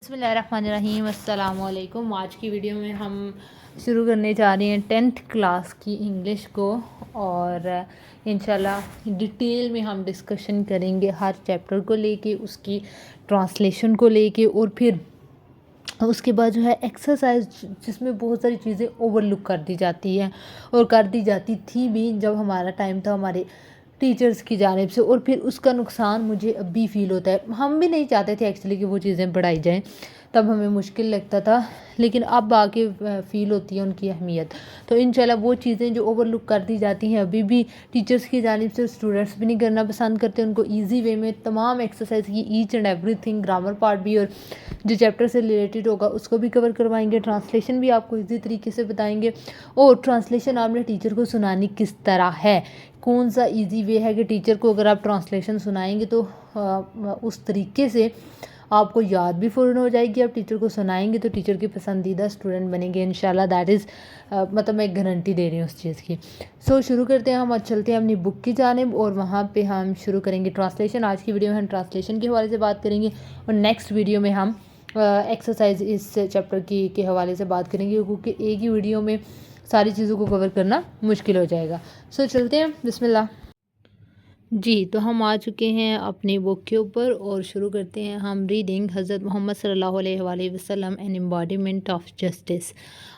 بسم اللہ الرحمن الرحیم، السلام علیکم۔ آج کی ویڈیو میں ہم شروع کرنے جا رہے ہیں 10th کلاس کی انگلش کو، اور انشاءاللہ ڈیٹیل میں ہم ڈسکشن کریں گے ہر چیپٹر کو لے کے، اس کی ٹرانسلیشن کو لے کے، اور پھر اس کے بعد جو ہے ایکسرسائز، جس میں بہت ساری چیزیں اوور لک کر دی جاتی ہیں اور کر دی جاتی تھی بھی جب ہمارا ٹائم تھا ہمارے ٹیچرز کی جانب سے، اور پھر اس کا نقصان مجھے اب بھی فیل ہوتا ہے۔ ہم بھی نہیں چاہتے تھے ایکچولی کہ وہ چیزیں بڑھائی جائیں، تب ہمیں مشکل لگتا تھا، لیکن اب آ کے فیل ہوتی ہے ان کی اہمیت۔ تو انشاءاللہ وہ چیزیں جو اوور لک کر دی جاتی ہیں ابھی بھی ٹیچرز کی جانب سے، اسٹوڈنٹس بھی نہیں کرنا پسند کرتے، ان کو ایزی وے میں تمام ایکسرسائز کی ایچ اینڈ ایوری تھنگ، گرامر پارٹ بھی اور جو چیپٹر سے ریلیٹڈ ہوگا اس کو بھی کور کروائیں گے۔ ٹرانسلیشن بھی آپ کو ایزی طریقے سے بتائیں گے، اور ٹرانسلیشن آپ نے ٹیچر کو سنانی کس طرح ہے، کون سا ایزی وے ہے کہ ٹیچر کو اگر آپ ٹرانسلیشن سنائیں گے تو اس طریقے سے آپ کو یاد بھی فوراً ہو جائے گی۔ آپ ٹیچر کو سنائیں گے تو ٹیچر کے پسندیدہ اسٹوڈنٹ بنیں گے انشاءاللہ، دیٹ از مطلب میں گارنٹی دے رہی ہوں اس چیز کی۔ شروع کرتے ہیں، ہم آج چلتے ہیں اپنی بک کی جانب، اور وہاں پہ ہم شروع کریں گے ٹرانسلیشن۔ آج کی ویڈیو میں ہم ٹرانسلیشن کے حوالے سے بات کریں گے، اور نیکسٹ ویڈیو میں ہم ایکسرسائز اس چیپٹر کے حوالے سے بات کریں گے، کیونکہ ایک ہی ویڈیو میں ساری چیزوں کو کور کرنا مشکل ہو جائے گا۔ چلتے ہیں، بسم اللہ۔ جی، تو ہم آ چکے ہیں اپنی بک کے اوپر، اور شروع کرتے ہیں ہم ریڈنگ حضرت محمد صلی اللہ علیہ وآلہ وسلم این ایمباڈیمنٹ آف جسٹس۔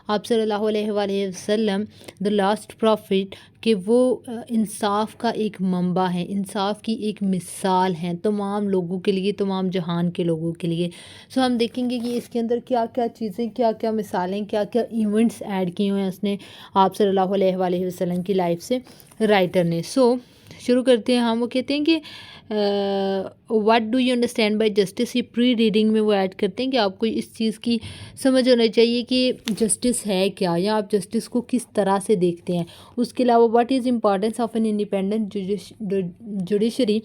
آپ صلی اللہ علیہ وآلہ وسلم دا لاسٹ پروفٹ، کہ وہ انصاف کا ایک منبع ہے، انصاف کی ایک مثال ہیں تمام لوگوں کے لیے، تمام جہان کے لوگوں کے لیے۔ ہم دیکھیں گے کہ اس کے اندر کیا کیا چیزیں، کیا کیا مثالیں، کیا کیا ایونٹس ایڈ کیے ہوئے ہیں اس نے، آپ صلی اللہ علیہ وآلہ وسلم کی لائف سے رائٹر نے۔ شروع کرتے ہیں ہم۔ وہ کہتے ہیں کہ what do you understand by justice, یہ پری ریڈنگ میں وہ ایڈ کرتے ہیں کہ آپ کو اس چیز کی سمجھ ہونا چاہیے کہ جسٹس ہے کیا، یا آپ جسٹس کو کس طرح سے دیکھتے ہیں۔ اس کے علاوہ what is importance of an independent judiciary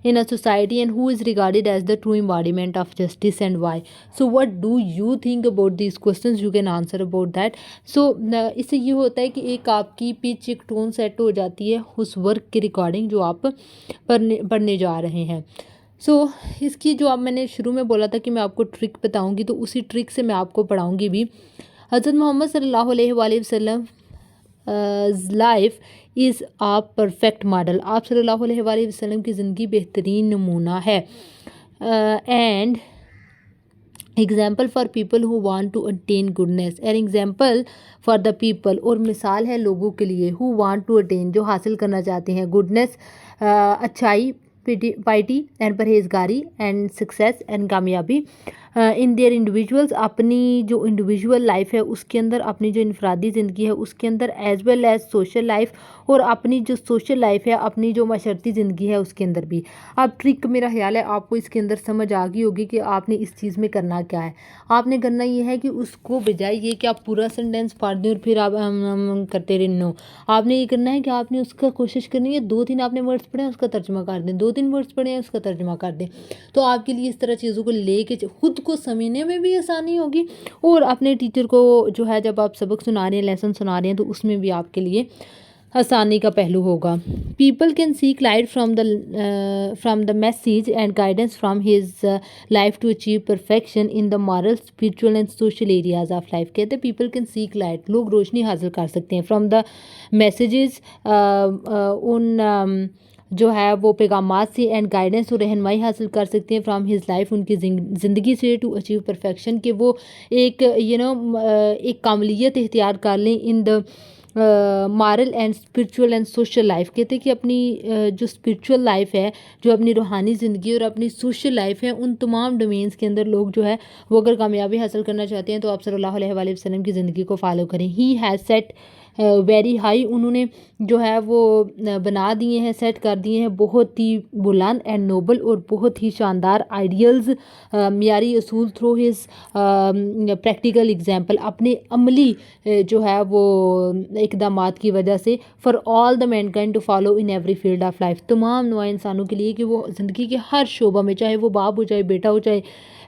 in a society and who is regarded as the true embodiment of justice and why. What do you think about these questions, you can answer about that. اس سے یہ ہوتا ہے کہ ایک آپ کی pitch, ایک ٹون سیٹ ہو جاتی ہے اس ورک کے ریکارڈنگ جو آپ پڑھنے جا رہے ہیں۔ اس کی جو اب میں نے شروع میں بولا تھا کہ میں آپ کو ٹرک بتاؤں گی، تو اسی ٹرک سے میں آپ کو پڑھاؤں گی بھی۔ حضرت محمد صلی اللہ علیہ وآلہ وسلم life is a perfect model, آپ صلی اللہ علیہ وآلہ وسلم کی زندگی بہترین نمونہ ہے، and example for people who want to attain goodness, and example for the people, اور مثال ہے لوگوں کے لیے، ہو وانٹ ٹو اٹین، جو حاصل کرنا چاہتے ہیں، گڈنیس اچھائی، پائٹی اینڈ پرہیزگاری، اینڈ سکسیس اینڈ کامیابی ان دیئر انڈیویژولس، اپنی جو انڈیویژول لائف ہے اس کے اندر، اپنی جو انفرادی زندگی ہے اس کے اندر، as well as social life, اور اپنی جو سوشل لائف ہے، اپنی جو معاشرتی زندگی ہے اس کے اندر بھی۔ اب ٹرک میرا خیال ہے آپ کو اس کے اندر سمجھ آ گئی ہوگی کہ آپ نے اس چیز میں کرنا کیا ہے۔ آپ نے کرنا یہ ہے کہ اس کو بجائے یہ کہ آپ پورا سینٹینس پڑھ دیں اور پھر آپ کرتے رہیں، نو، آپ نے یہ کرنا ہے کہ آپ نے اس کا کوشش کرنی ہے، 2-3 آپ نے ورڈس پڑھے ہیں اس کا ترجمہ کر دیں، 2-3 ورڈس پڑھے ہیں اس کا ترجمہ کر دیں، تو آپ کے لیے اس طرح چیزوں کو لے کے خود کو سمجھنے میں بھی آسانی ہوگی، اور اپنے ٹیچر کو جو ہے جب آپ سبق سنا رہے ہیں، لیسن سنا رہے ہیں، تو اس میں بھی آپ کے لیے آسانی کا پہلو ہوگا۔ People can seek light from the message and guidance from his life to achieve perfection in the moral, spiritual and social areas of life. کہتے ہیں پیپل کین سیک لائٹ، لوگ روشنی حاصل کر سکتے ہیں، فرام دا میسیجز، ان جو ہے وہ پیغامات سے، اینڈ گائیڈنس، اور رہنمائی حاصل کر سکتے ہیں، فرام ہز لائف، ان کی زندگی سے، ٹو اچیو پرفیکشن، کہ وہ ایک ایک کاملیت اختیار کر لیں، in the moral and spiritual and social life. کہتے ہیں کہ اپنی جو اسپرچول لائف ہے، جو اپنی روحانی زندگی اور اپنی سوشل لائف ہے، ان تمام ڈومینس کے اندر لوگ جو ہے وہ اگر کامیابی حاصل کرنا چاہتے ہیں تو آپ صلی اللہ علیہ وآلہ وسلم کی زندگی کو فالو کریں۔ He has set very high, انہوں نے جو ہے وہ بنا دیے ہیں، سیٹ کر دیے ہیں بہت ہی بلند اینڈ نوبل، اور بہت ہی شاندار آئیڈیلز، معیاری اصول، تھرو ہز پریکٹیکل ایگزامپل، اپنے عملی جو ہے وہ اقدامات کی وجہ سے، for all the mankind to follow in every field of life, تمام نوع انسانوں کے لیے کہ وہ زندگی کے ہر شعبہ میں، چاہے وہ باپ ہو، چاہے بیٹا ہو، چاہے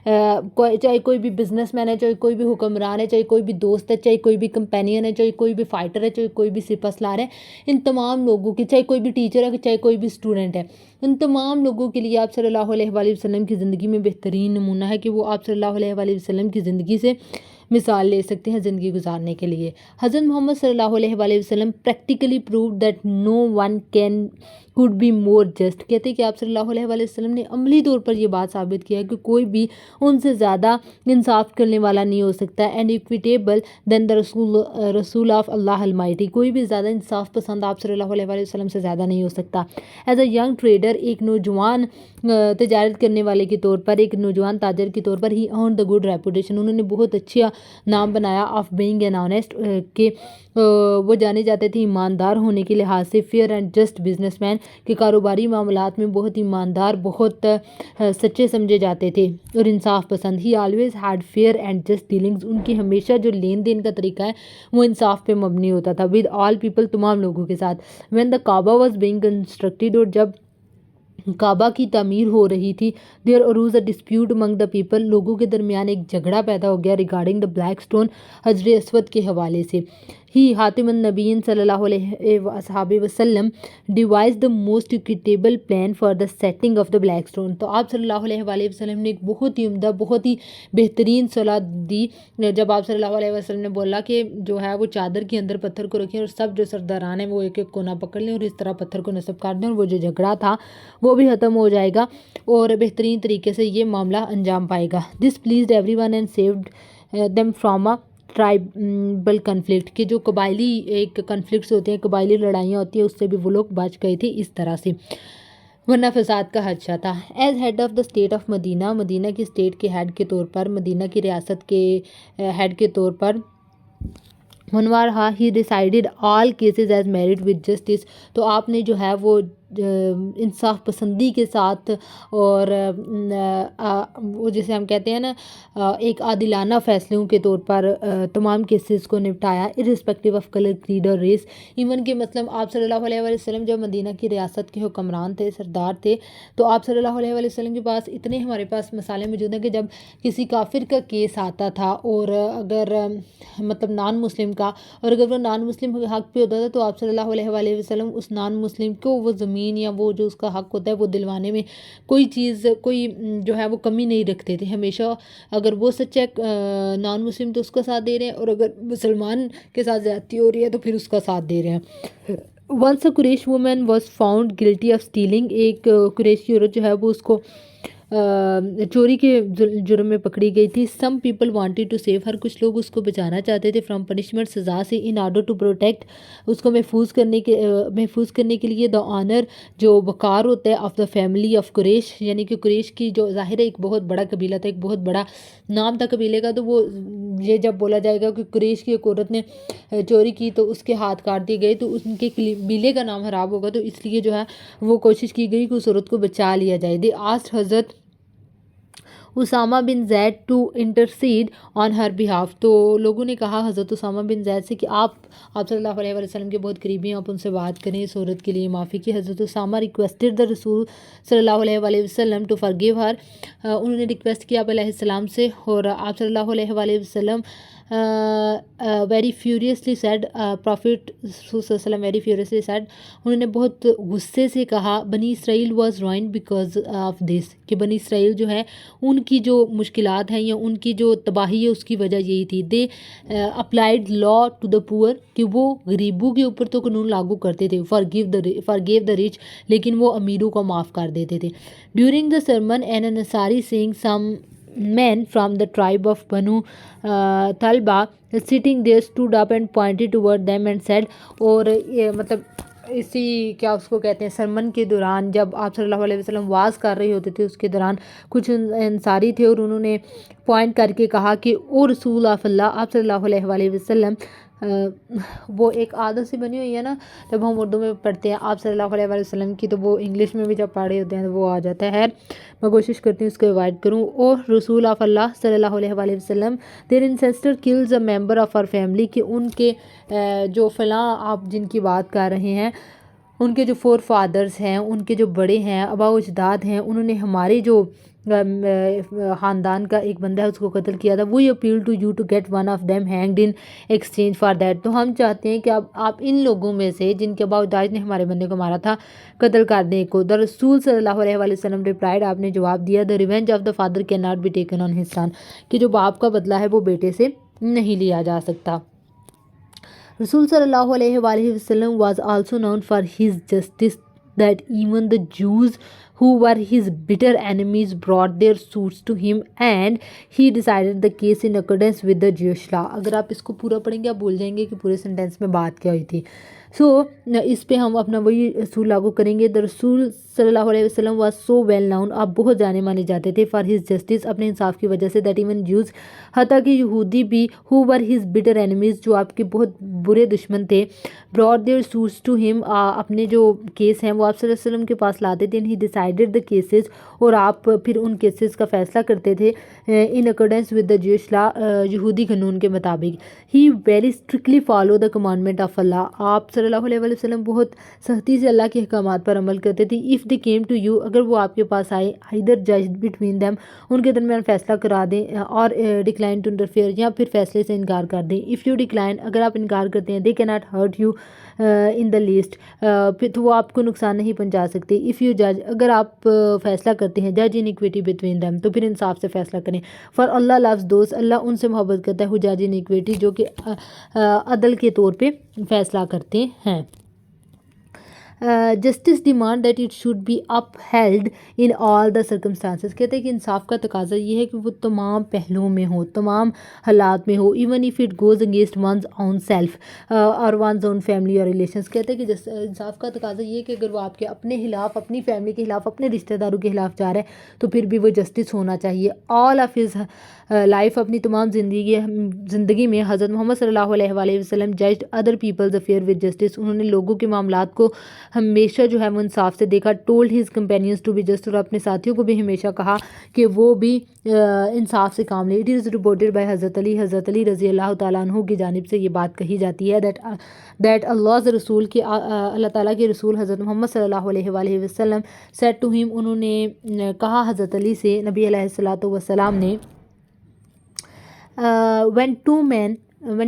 چاہے کوئی بھی بزنس مین ہے، چاہے کوئی بھی حکمران ہے، چاہے کوئی بھی دوست ہے، چاہے کوئی بھی کمپینین ہے، چاہے کوئی بھی فائٹر ہے، چاہے کوئی بھی سپہ سالار ہے، ان تمام لوگوں کی، چاہے کوئی بھی ٹیچر ہے، چاہے کوئی بھی اسٹوڈنٹ ہے، ان تمام لوگوں کے لیے آپ صلی اللہ علیہ وآلہ وسلم کی زندگی میں بہترین نمونہ ہے کہ وہ آپ صلی اللہ علیہ وآلہ وسلم کی زندگی سے مثال لے سکتے ہیں زندگی گزارنے کے لیے۔ حضرت محمد صلی اللہ علیہ وآلہ وسلم practically prove that no one could be more just، کہتے ہیں کہ آپ صلی اللہ علیہ وآلہ وسلم نے عملی طور پر یہ بات ثابت کیا کہ کوئی بھی ان سے زیادہ انصاف کرنے والا نہیں ہو سکتا، اینڈ equitable than the رسول آف اللہ المائٹی، کوئی بھی زیادہ انصاف پسند آپ صلی اللہ علیہ وآلہ وسلم سے زیادہ نہیں ہو سکتا۔ ایز اے ینگ ٹریڈر، ایک نوجوان تجارت کرنے والے کے طور پر، ایک نوجوان تاجر کے طور پر، ہی earned the good reputation، انہوں نے بہت اچھا نام بنایا آف being an honest، کہ وہ جانے جاتے تھے ایماندار ہونے کے لحاظ سے، fair and just businessman, کہ کاروباری معاملات میں بہت ایماندار، بہت سچے سمجھے جاتے تھے اور انصاف پسند۔ He always had fair and just dealings, ان کی ہمیشہ جو لین دین کا طریقہ ہے وہ انصاف پہ مبنی ہوتا تھا، ود آل پیپل، تمام لوگوں کے ساتھ۔ When the Kaaba was being constructed, اور جب کعبہ کی تعمیر ہو رہی تھی، دیر اروز a dispute Umang the people, لوگوں کے درمیان ایک جھگڑا پیدا ہو گیا، ریگارڈنگ دا بلیک اسٹون، حجر اسود کے حوالے سے۔ ہی خاتم النبیین صلی اللہ علیہ وآلہ وسلم devised the most equitable plan for the setting of the black stone, تو آپ صلی اللہ علیہ وآلہ وسلم نے ایک بہت ہی عمدہ، بہت ہی بہترین صلاح دی، جب آپ صلی اللہ علیہ وسلم نے بولا کہ جو ہے وہ چادر کے اندر پتھر کو رکھیں اور سب جو سرداران ہیں وہ ایک ایک کونا پکڑ لیں اور اس طرح پتھر کو نصب کر دیں، اور وہ جو جھگڑا تھا وہ بھی ختم ہو جائے گا اور بہترین طریقے سے یہ معاملہ انجام پائے گا۔ This pleased everyone and saved them from a tribal conflict, کہ جو قبائلی ایک کنفلکٹس ہوتے ہیں، قبائلی لڑائیاں ہوتی ہیں، اس سے بھی وہ لوگ بچ گئے تھے اس طرح سے، ورنہ فساد کا خدشہ تھا۔ As head of the state of Medina, Medina کی اسٹیٹ کے ہیڈ کے طور پر، مدینہ کی ریاست کے ہیڈ کے طور پر، منوارہا he decided all cases as married with justice, تو آپ نے جو ہے وہ انصاف پسندی کے ساتھ اور وہ جسے ہم کہتے ہیں نا ایک عادلانہ فیصلوں کے طور پر تمام کیسز کو نپٹایا، ارسپیکٹیو آف کلر، کریڈ اور ریس، ایون کہ مثلاً آپ صلی اللہ علیہ وآلہ وسلم جب مدینہ کی ریاست کے حکمران تھے، سردار تھے، تو آپ صلی اللہ علیہ وآلہ وسلم کے پاس اتنے ہمارے پاس مسائل موجود ہیں کہ جب کسی کافر کا کیس آتا تھا اور اگر مطلب نان مسلم کا، اور اگر وہ نان مسلم حق پہ ہوتا تھا تو آپ صلی اللہ علیہ وآلہ وسلم اس نان مسلم کو وہ زمین یا وہ جو اس کا حق ہوتا ہے وہ دلوانے میں کوئی چیز، کوئی جو ہے وہ کمی نہیں رکھتے تھے، ہمیشہ اگر وہ سچا نان مسلم تو اس کا ساتھ دے رہے ہیں، اور اگر مسلمان کے ساتھ زیادتی ہو رہی ہے تو پھر اس کا ساتھ دے رہے ہیں۔ Once a Quraish woman was found guilty of stealing, ایک قریشی عورت جو ہے وہ اس کو چوری کے جرم میں پکڑی گئی تھی۔ Some people wanted to save her, کچھ لوگ اس کو بچانا چاہتے تھے، فرام پنشمنٹ، سزا سے، ان آرڈر ٹو پروٹیکٹ، اس کو محفوظ کرنے کے لیے، دا آنر، جو وقار ہوتا ہے، آف دا فیملی آف قریش، یعنی کہ قریش کی جو ظاہر ہے ایک بہت بڑا قبیلہ تھا، ایک بہت بڑا نام تھا قبیلے کا، تو وہ یہ جب بولا جائے گا کہ قریش کی ایک عورت نے چوری کی تو اس کے ہاتھ کاٹ دیے گئے تو ان کے قبیلے کا نام خراب ہوگا، تو اس لیے جو ہے وہ کوشش کی گئی کہ اس عورت کو بچا لیا جائے۔ دے آسکڈ حضرت Usama bin Zaid to intercede on her behalf, تو لوگوں نے کہا حضرت اسامہ بن زید سے کہ آپ صلی اللہ علیہ وسلم کے بہت قریبی ہیں، آپ ان سے بات کریں اس عورت کے لیے معافی کی۔ حضرت اسامہ ریکویسٹڈ دا رسول صلی اللہ علیہ وسلم ٹو فرگیو ہر، انہوں نے ریکویسٹ کیا آپ علیہ السلام سے، اور آپ صلی اللہ علیہ وسلم ویری فیوریسلی سیڈ، پرافٹ صلی اللہ علیہ وسلم ویری فیوریسلی سیڈ، انہوں نے بہت غصے سے کہا، بنی اسرائیل واز روائنڈ بیکاز آف دس، کہ بنی اسرائیل جو ہے ان کی جو مشکلات ہیں یا ان کی جو تباہی ہے اس کی وجہ یہی تھی۔ دے اپلائڈ لا ٹو دا پور، کہ وہ غریبوں کے اوپر تو قانون لاگو کرتے تھے، فارگیو دا ریچ، لیکن وہ امیروں کو معاف کر دیتے تھے۔ During the sermon an Ansari saying some men from the tribe of Banu Talba sitting there stood up and pointed toward them and said، اور یہ مطلب اسی کیا اس کو کہتے ہیں سرمن کے دوران جب آپ صلی اللہ علیہ وسلم واز کر رہے ہوتے تھے، اس کے دوران کچھ انصاری تھے اور انہوں نے پوائنٹ کر کے کہا کہ او رسول آف اللہ، آپ صلی اللہ علیہ وآلہ وسلم، وہ ایک عادت سے بنی ہوئی ہے نا، جب ہم اردو میں پڑھتے ہیں آپ صلی اللہ علیہ وآلہ وسلم کی تو وہ انگلش میں بھی جب پڑھ رہے ہوتے ہیں تو وہ آ جاتا ہے، میں کوشش کرتی ہوں اس کو اوائڈ کروں۔ او رسول آف اللہ صلی اللہ علیہ وآلہ وسلم، their ancestor kills a member of our family, کہ ان کے جو فلاں آپ جن کی بات کر رہے ہیں ان کے جو فور فادرز ہیں، ان کے جو بڑے ہیں، آبا و اجداد ہیں، انہوں نے ہمارے جو خاندان کا ایک بندہ ہے اس کو قتل کیا تھا. We appeal to you to get one of them hanged in exchange for that. تو ہم چاہتے ہیں کہ آپ ان لوگوں میں سے جن کے باؤداج نے ہمارے بندے کو مارا تھا قتل کر دیں کو. دا رسول صلی اللہ علیہ وآلہ وسلم ریپلائڈ, آپ نے جواب دیا, the revenge of the father cannot be taken on his son, کہ جو باپ کا بدلہ ہے وہ بیٹے سے نہیں لیا جا سکتا. رسول صلی اللہ علیہ وآلہ وسلم was also known for his justice that even the Jews who were his bitter enemies brought their suits to him and he decided the case in accordance with the Jewish law. اگر آپ اس کو پورا پڑھیں گے آپ بول جائیں گے کہ پورے سنٹینس میں بات کیا ہوئی تھی. اس پہ ہم اپنا وہی اصول لاگو کریں گے. دا رسول صلی اللہ علیہ وسلم واز سو ویل ناؤن, آپ بہت جانے مانے جاتے تھے, فار ہز جسٹس, اپنے انصاف کی وجہ سے, دیٹ ایون جوز, حتیٰ کہ یہودی بھی, ہو ور ہز بٹر اینیمیز, جو آپ کے بہت برے دشمن تھے, براٹ دیئر سوٹس ٹو ہم, اپنے جو کیس ہیں وہ آپ صلی اللہ علیہ وسلم کے پاس لاتے تھے. ہی ڈیسائیڈڈ دا کیسز, اور آپ پھر ان کیسز کا فیصلہ کرتے تھے ان اکارڈنس ود دا جوش لا, یہودی قانون کے مطابق. He very strictly follow the commandment of Allah, آپ صلی اللہ علیہ وسلم بہت سختی سے اللہ کے احکامات پر عمل کرتے تھے. If they came to you, اگر وہ آپ کے پاس آئے, ایدر جج بٹوین دیم, ان کے درمیان فیصلہ کرا دیں, اور ڈکلائن ٹو انٹرفیئر, یا پھر فیصلے سے انکار کر دیں. اف یو ڈکلائن, اگر آپ انکار کرتے ہیں, دے کی not hurt you in the least, پھر تو وہ آپ کو نقصان نہیں پہنچا سکتے. اف یو جج, اگر آپ فیصلہ کرتے ہیں, جج ان ایکویٹی بٹوین دیم, تو پھر انصاف سے فیصلہ کریں. فار اللہ لفظ دوست, اللہ ان سے محبت کرتا ہے, ہو جج ان ایکویٹی, جو کہ عدل کے طور پہ فیصلہ کرتے ہیں. Justice demand that it should be upheld in all the circumstances, کہتے ہیں کہ انصاف کا تقاضا یہ ہے کہ وہ تمام پہلوؤں میں ہو, تمام حالات میں ہو, even if it goes against one's own self اور ونز اون فیملی اور ریلیشنز. کہتے ہیں کہ انصاف کا تقاضا یہ ہے کہ اگر وہ آپ کے اپنے خلاف, اپنی فیملی کے خلاف, اپنے رشتہ داروں کے خلاف جا رہا ہے تو پھر بھی وہ جسٹس ہونا چاہیے. آل آف ہز لائف, اپنی تمام زندگی میں حضرت محمد صلی اللہ علیہ وآلہ وسلم judged other people's affair with justice, انہوں نے لوگوں کے معاملات کو ہمیشہ جو ہے وہ انصاف سے دیکھا. Told his companions to be just, اور اپنے ساتھیوں کو بھی ہمیشہ کہا کہ وہ بھی انصاف سے کام لیں. اٹ از رپورٹڈ بائی حضرت علی رضی اللہ تعالیٰ عنہ کی جانب سے یہ بات کہی جاتی ہے دیٹ اللہ رسول, کہ اللہ تعالیٰ کے رسول حضرت محمد صلی اللہ علیہ وآلہ وسلم سیڈ ٹو ہم, انہوں نے کہا حضرت علی سے, نبی علیہ الصلوۃ والسلام نے, when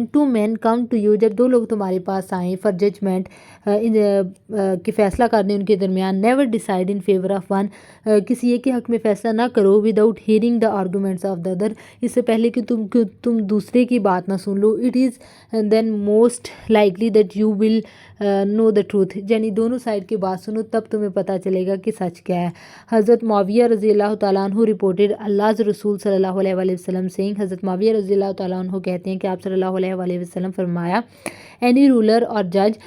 two men come to you, جب دو لوگ تمہارے پاس آئیں, for judgment, کہ فیصلہ کرنے ان کے درمیان, never decide in favor of one, کسی ایک کے حق میں فیصلہ نہ کرو, without hearing the arguments of the other, اس سے پہلے کہ تم دوسرے کی بات نہ سن لو. it is then most likely that you will know the truth, یعنی دونوں سائڈ کی بات سنو تب تمہیں پتہ چلے گا کہ سچ کیا ہے. حضرت معاویہ رضی اللہ تعالیٰ عنہ رپورٹڈ اللہ رسول صلی اللہ علیہ وآلہ وسلم سینگ, حضرت معاویہ رضی اللہ تعالیٰ عنہ کہتے ہیں کہ آپ صلی اللہ علیہ وآلہ وسلم فرمایا, اینی رولر اور جج,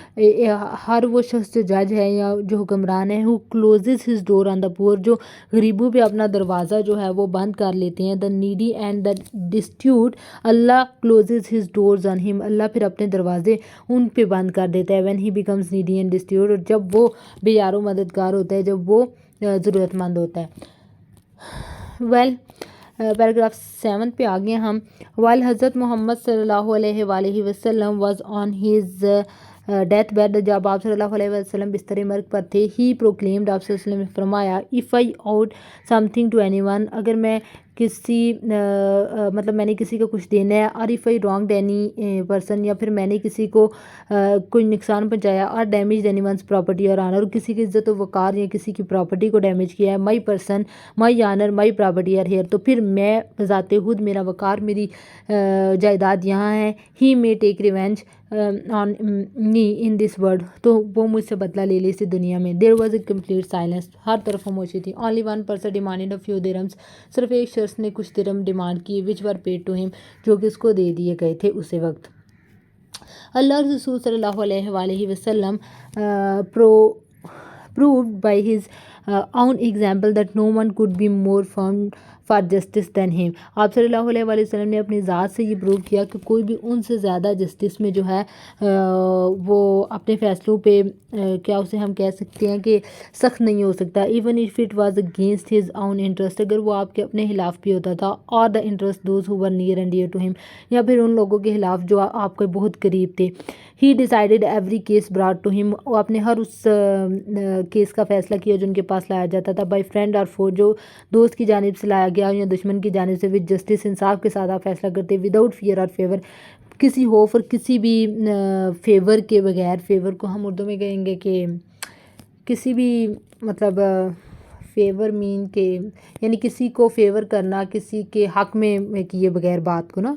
ہر وہ شخص جو جج ہے یا جو حکمران ہے, who closes his door on the poor, جو غریبوں پہ اپنا دروازہ جو ہے وہ بند کر لیتے ہیں, the needy and the destitute, Allah closes his doors on him, اللہ پھر اپنے دروازے ان پہ بند کر دیتا ہے, when he becomes needy and destitute, اور جب وہ بے یار و مددگار ہوتا ہے, جب وہ ضرورت مند ہوتا ہے. پیراگراف 7 پہ آگے ہم. while حضرت محمد صلی اللہ علیہ وآلہ وسلم was on his death bed, جب آپ صلی اللہ علیہ وسلم بستر مرگ پر تھے, ہی پروکلیمڈ, آپ صلی اللہ علیہ وسلم نے فرمایا, if I owed something to anyone, اگر میں میں نے کسی کو کچھ دینا ہے, اور if I wronged any person, یا پھر میں نے کسی کو کوئی نقصان پہنچایا, اور damaged anyone's property or honor, کسی کی عزت و وقار یا کسی کی پراپرٹی کو ڈیمیج کیا ہے, my person, my honor, my property are here, تو پھر میں بذات خود, میرا وقار, میری جائیداد یہاں ہے, he may take revenge on me in this world, تو وہ مجھ سے بدلہ لے لے اسی دنیا میں. there was a complete silence, ہر طرف خاموشی تھی. only one person demanded a few dirhams, صرف ایک شخص نے کچھ درہم ڈیمانڈ کی, which were paid to him, جو کہ اس کو دے دیے گئے تھے اسی وقت. اللہ رسول صلی اللہ علیہ وآلہ وسلم proved by his own example that no one could be more firm for justice than him, آپ صلی اللہ علیہ وآلہ وسلم نے اپنی ذات سے یہ پروو کیا کہ کوئی بھی ان سے زیادہ جسٹس میں جو ہے وہ اپنے فیصلوں پہ کیا اسے ہم کہہ سکتے ہیں کہ سخت نہیں ہو سکتا. Even if it was against his own interest, اگر وہ آپ کے اپنے خلاف بھی ہوتا تھا, اور the interest those who were near and dear to him, یا پھر ان لوگوں کے خلاف جو آپ کے بہت قریب تھے. he decided every case brought to him, وہ اپنے ہر اس کیس کا فیصلہ کیا جو ان کے پاس پاس لایا جاتا تھا بائی فرینڈ اور فور، جو دوست کی جانب سے لایا گیا یا دشمن کی جانب سے، وتھ جسٹس انصاف کے ساتھ آپ فیصلہ کرتے، وداؤٹ فیئر اور فیور، کسی خوف اور کسی بھی فیور کے بغیر. فیور کو ہم اردو میں کہیں گے کہ کسی بھی مطلب فیور مین کہ یعنی کسی کو فیور کرنا، کسی کے حق میں کیے بغیر بات کو نا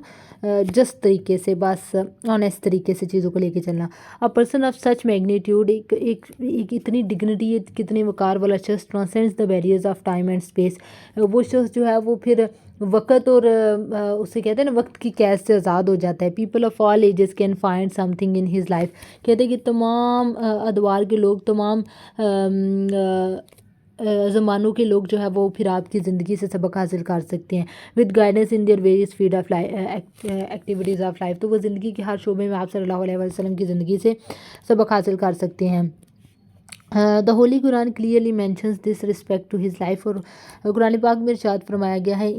جس طریقے سے، بس آنیسٹ طریقے سے چیزوں کو لے کے چلنا. A person of such magnitude, ایک اتنی ڈگنیٹی، کتنے وقار والا شخص، transcends the barriers of time and space. وہ شخص جو ہے وہ پھر وقت اور اسے کہتے ہیں نا وقت کی قید سے آزاد ہو جاتا ہے. People of all ages can find something in his life. کہتے ہیں کہ تمام ادوار کے لوگ، تمام زمانوں کے لوگ جو ہے وہ پھر آپ کی زندگی سے سبق حاصل کر سکتے ہیں. With guidance in their various field of activities of life. تو وہ زندگی کے ہر شعبے میں آپ صلی اللہ علیہ وسلم کی زندگی سے سبق حاصل کر سکتے ہیں. The holy Quran clearly mentions this respect to his life. اور قرآن پاک میں ارشاد فرمایا گیا ہے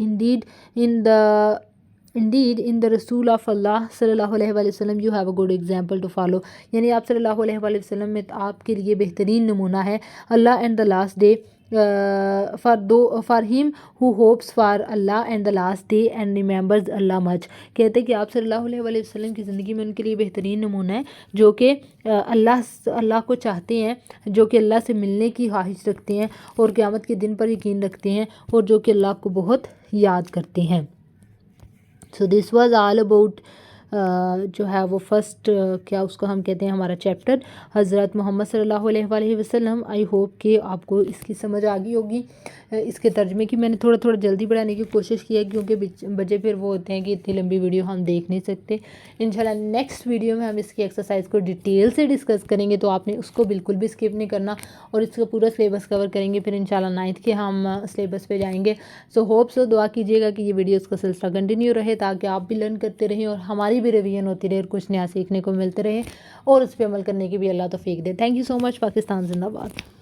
Indeed, in the Rasul of Allah صلی اللہ علیہ وآلہ وسلم you have a good example to follow. یعنی آپ صلی اللہ علیہ وآلہ وسلم میں آپ کے لیے بہترین نمونہ ہے. اللہ and the last day for him who hopes for Allah and the last day and remembers Allah much. کہتے ہیں کہ آپ صلی اللہ علیہ وآلہ وسلم کی زندگی میں ان کے لیے بہترین نمونہ ہے جو کہ اللہ کو چاہتے ہیں، جو کہ اللہ سے ملنے کی خواہش رکھتے ہیں اور قیامت کے دن پر یقین رکھتے ہیں، اور جو کہ اللہ کو بہت یاد کرتے ہیں. So this was all about جو ہے وہ فرسٹ کیا اس کو ہم کہتے ہیں ہمارا چیپٹر حضرت محمد صلی اللہ علیہ وآلہ وسلم. آئی ہوپ کہ آپ کو اس کی سمجھ آ گئی ہوگی. اس کے ترجمے کی میں نے تھوڑا جلدی بڑھانے کی کوشش کی ہے کیونکہ بچے پھر وہ ہوتے ہیں کہ اتنی لمبی ویڈیو ہم دیکھ نہیں سکتے. انشاءاللہ نیکسٹ ویڈیو میں ہم اس کی ایکسرسائز کو ڈیٹیل سے ڈسکس کریں گے، تو آپ نے اس کو بالکل بھی اسکپ نہیں کرنا اور اس کا پورا سلیبس کور کریں گے. پھر انشاءاللہ 9th کے ہم سلیبس پہ جائیں گے. سو دعا کیجیے گا کہ یہ ویڈیوز کا سلسلہ کنٹینیو رہے تاکہ آپ بھی لرن کرتے رہیں اور ہماری بھی ریویژن ہوتی رہے اور کچھ نیا سیکھنے کو ملتے رہے اور اس پہ عمل کرنے کی بھی اللہ توفیق دے. تھینک یو سو مچ. پاکستان زندہ باد.